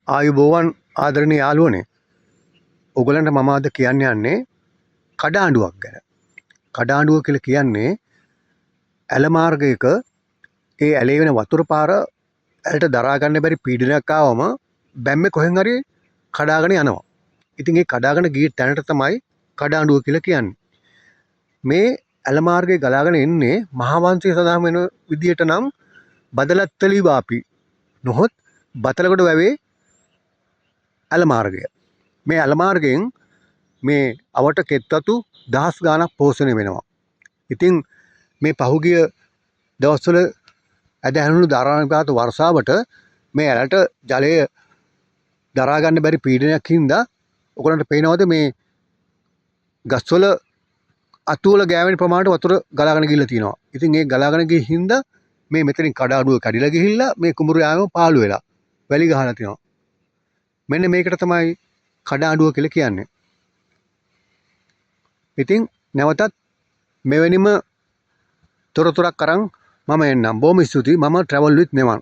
ආයුබෝවන් ආදරණීය යාළුවනේ. ඔයගලන්ට මම අද කියන්න යන්නේ කඩාඬුවක් ගැන. කඩාඬුව කියලා කියන්නේ ඇල මාර්ගයක ඒ ඇලේ වෙන වතුර පාර ඇලට දරා ගන්න බැරි පීඩනයක් ආවම බැම්මේ කොහෙන් හරි කඩාගෙන යනවා. ඉතින් ඒ කඩාගෙන ගිය තැනට තමයි කඩාඬුව කියලා කියන්නේ. මේ ඇල මාර්ගයේ ගලාගෙන එන්නේ මහා වංශයේ සඳහන් වෙන විදියට නම් බදලත්තලි වාපි නොහොත් බතලකොට වැවේ ඇල මාර්ගය. මේ ඇල මාර්ගයෙන් මේ අවට කෙත්වතු දහස් ගාණක් පෝෂණය වෙනවා. ඉතින් මේ පහුගිය දවස්වල ඇද හැනුණු ධාරානිපාත වර්ෂාවට මේ ඇලට ජලය දරා ගන්න බැරි පීඩනයක් හින්දා ඔයගලන්ට පේනවද මේ ගස්වල අතු වල ගෑවෙන ප්‍රමාණයට වතුර ගලාගෙන ගිහිල්ලා තියෙනවා. ඉතින් ඒ ගලාගෙන ගිය හින්දා මේ මෙතනින් කඩාඬුව කැඩිලා ගිහිල්ලා මේ කුඹුරු යාම පාළු වෙලා වැලි ගහලා තියෙනවා. මෙන්න මේකට තමයි කඩාඬුව කියලා කියන්නේ. ඉතින් නැවතත් මෙවැනිම තොරතුරක් අරන් මම එන්නම්. බොහොම ස්තුතියි. මම travel with මෙවන්.